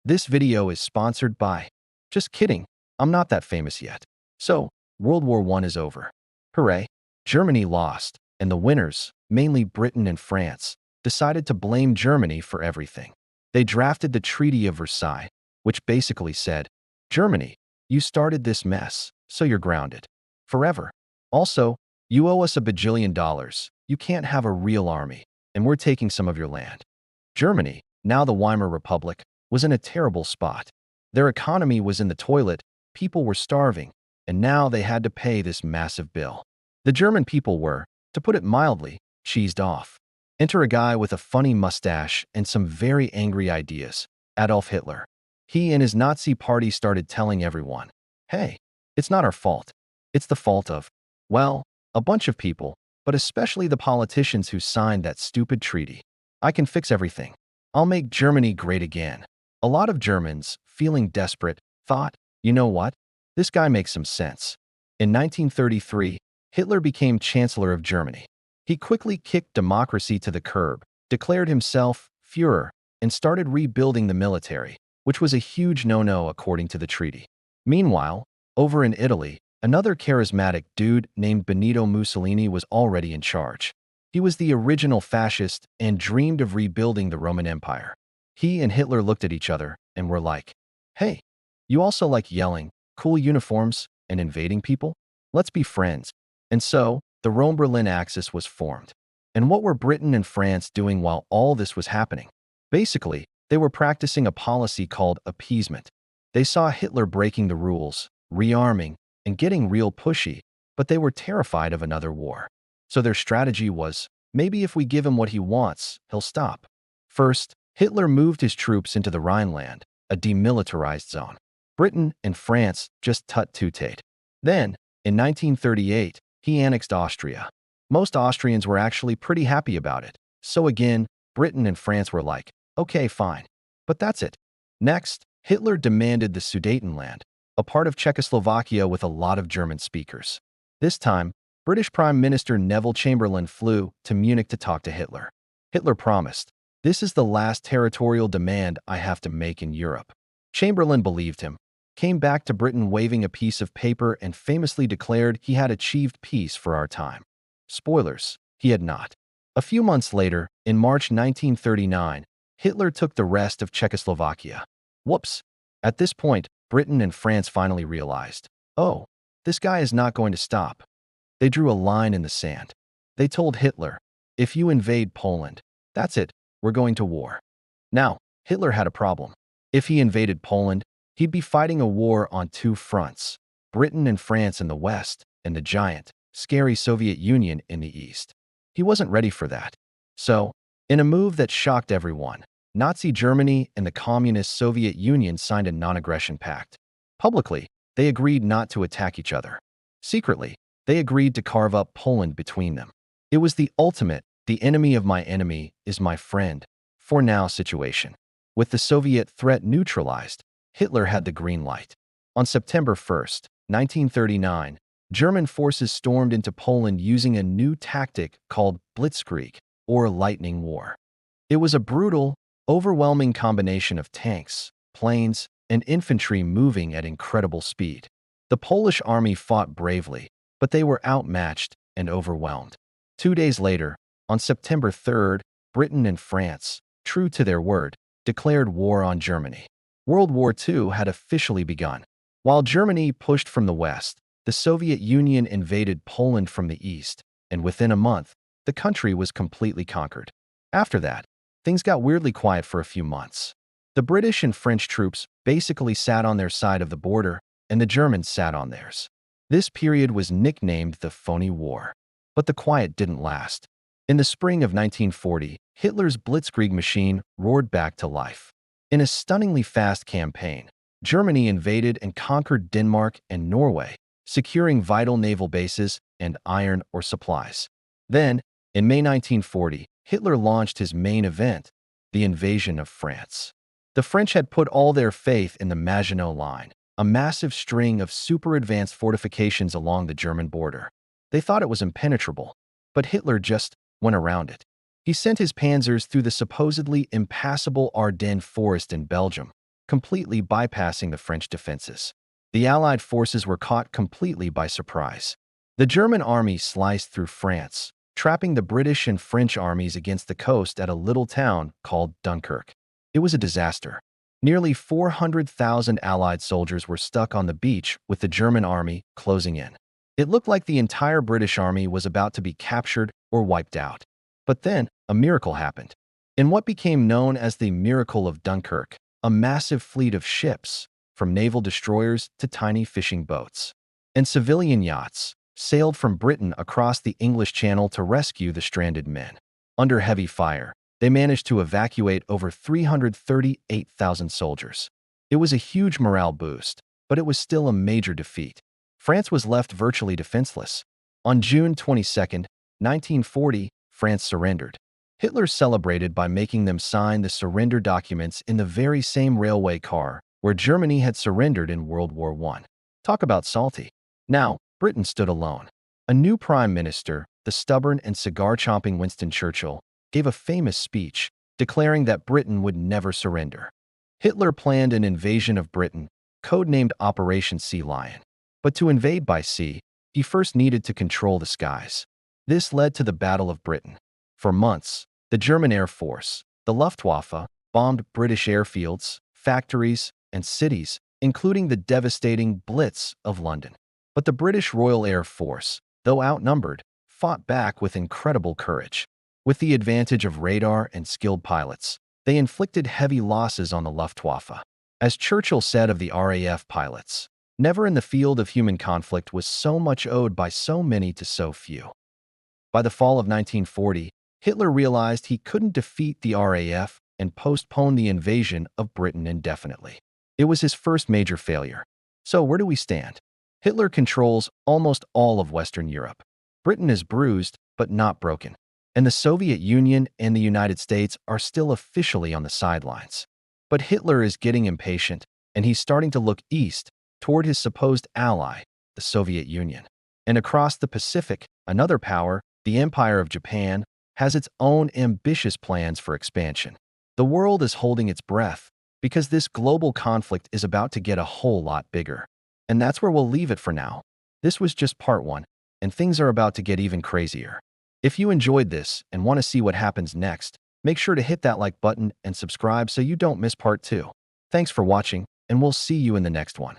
This video is sponsored by... Just kidding, I'm not that famous yet. So, World War I is over. Hooray! Germany lost, and the winners, mainly Britain and France, decided to blame Germany for everything. They drafted the Treaty of Versailles, which basically said, Germany, you started this mess, so you're grounded. Forever. Also, you owe us $1 bajillion, you can't have a real army, and we're taking some of your land. Germany, now the Weimar Republic, was in a terrible spot. Their economy was in the toilet, people were starving, and now they had to pay this massive bill. The German people were, to put it mildly, cheesed off. Enter a guy with a funny mustache and some very angry ideas, Adolf Hitler. He and his Nazi party started telling everyone, hey, it's not our fault. It's the fault of, well, a bunch of people, but especially the politicians who signed that stupid treaty. I can fix everything. I'll make Germany great again. A lot of Germans, feeling desperate, thought, you know what? This guy makes some sense. In 1933, Hitler became Chancellor of Germany. He quickly kicked democracy to the curb, declared himself Führer, and started rebuilding the military, which was a huge no-no according to the treaty. Meanwhile, over in Italy, another charismatic dude named Benito Mussolini was already in charge. He was the original fascist and dreamed of rebuilding the Roman Empire. He and Hitler looked at each other and were like, hey, you also like yelling, cool uniforms, and invading people? Let's be friends. And so, the Rome-Berlin axis was formed. And what were Britain and France doing while all this was happening? Basically, they were practicing a policy called appeasement. They saw Hitler breaking the rules, rearming, and getting real pushy, but they were terrified of another war. So their strategy was, maybe if we give him what he wants, he'll stop. First, Hitler moved his troops into the Rhineland, a demilitarized zone. Britain and France just tut-tut-tate. Then, in 1938, he annexed Austria. Most Austrians were actually pretty happy about it. So again, Britain and France were like, okay, fine. But that's it. Next, Hitler demanded the Sudetenland, a part of Czechoslovakia with a lot of German speakers. This time, British Prime Minister Neville Chamberlain flew to Munich to talk to Hitler. Hitler promised, this is the last territorial demand I have to make in Europe. Chamberlain believed him, came back to Britain waving a piece of paper and famously declared he had achieved peace for our time. Spoilers, he had not. A few months later, in March 1939, Hitler took the rest of Czechoslovakia. Whoops. At this point, Britain and France finally realized, oh, this guy is not going to stop. They drew a line in the sand. They told Hitler, if you invade Poland, that's it, we're going to war. Now, Hitler had a problem. If he invaded Poland, he'd be fighting a war on two fronts, Britain and France in the west, and the giant, scary Soviet Union in the east. He wasn't ready for that. So, in a move that shocked everyone, Nazi Germany and the Communist Soviet Union signed a non-aggression pact. Publicly, they agreed not to attack each other. Secretly, they agreed to carve up Poland between them. It was the ultimate, the enemy of my enemy is my friend, for now situation. With the Soviet threat neutralized, Hitler had the green light. On September 1st, 1939, German forces stormed into Poland using a new tactic called Blitzkrieg, or lightning war. It was a brutal, overwhelming combination of tanks, planes, and infantry moving at incredible speed. The Polish army fought bravely, but they were outmatched and overwhelmed. 2 days later, on September 3rd, Britain and France, true to their word, declared war on Germany. World War II had officially begun. While Germany pushed from the west, the Soviet Union invaded Poland from the east, and within a month, the country was completely conquered. After that, things got weirdly quiet for a few months. The British and French troops basically sat on their side of the border, and the Germans sat on theirs. This period was nicknamed the Phony War. But the quiet didn't last. In the spring of 1940, Hitler's Blitzkrieg machine roared back to life. In a stunningly fast campaign, Germany invaded and conquered Denmark and Norway, securing vital naval bases and iron ore supplies. Then, in May 1940, Hitler launched his main event, the invasion of France. The French had put all their faith in the Maginot Line, a massive string of super-advanced fortifications along the German border. They thought it was impenetrable, but Hitler just went around it. He sent his panzers through the supposedly impassable Ardennes forest in Belgium, completely bypassing the French defenses. The Allied forces were caught completely by surprise. The German army sliced through France, trapping the British and French armies against the coast at a little town called Dunkirk. It was a disaster. Nearly 400,000 Allied soldiers were stuck on the beach with the German army closing in. It looked like the entire British army was about to be captured or wiped out. But then, a miracle happened. In what became known as the Miracle of Dunkirk, a massive fleet of ships, from naval destroyers to tiny fishing boats, and civilian yachts, sailed from Britain across the English Channel to rescue the stranded men. Under heavy fire, they managed to evacuate over 338,000 soldiers. It was a huge morale boost, but it was still a major defeat. France was left virtually defenseless. On June 22, 1940, France surrendered. Hitler celebrated by making them sign the surrender documents in the very same railway car where Germany had surrendered in World War I. Talk about salty. Now, Britain stood alone. A new prime minister, the stubborn and cigar-chomping Winston Churchill, gave a famous speech declaring that Britain would never surrender. Hitler planned an invasion of Britain, codenamed Operation Sea Lion. But to invade by sea, he first needed to control the skies. This led to the Battle of Britain. For months, the German Air Force, the Luftwaffe, bombed British airfields, factories, and cities, including the devastating Blitz of London. But the British Royal Air Force, though outnumbered, fought back with incredible courage. With the advantage of radar and skilled pilots, they inflicted heavy losses on the Luftwaffe. As Churchill said of the RAF pilots, "Never in the field of human conflict was so much owed by so many to so few." By the fall of 1940, Hitler realized he couldn't defeat the RAF and postponed the invasion of Britain indefinitely. It was his first major failure. So where do we stand? Hitler controls almost all of Western Europe. Britain is bruised, but not broken. And the Soviet Union and the United States are still officially on the sidelines. But Hitler is getting impatient, and he's starting to look east toward his supposed ally, the Soviet Union. And across the Pacific, another power, the Empire of Japan, has its own ambitious plans for expansion. The world is holding its breath because this global conflict is about to get a whole lot bigger. And that's where we'll leave it for now. This was just part 1, and things are about to get even crazier. If you enjoyed this and want to see what happens next, make sure to hit that like button and subscribe so you don't miss part 2. Thanks for watching, and we'll see you in the next one.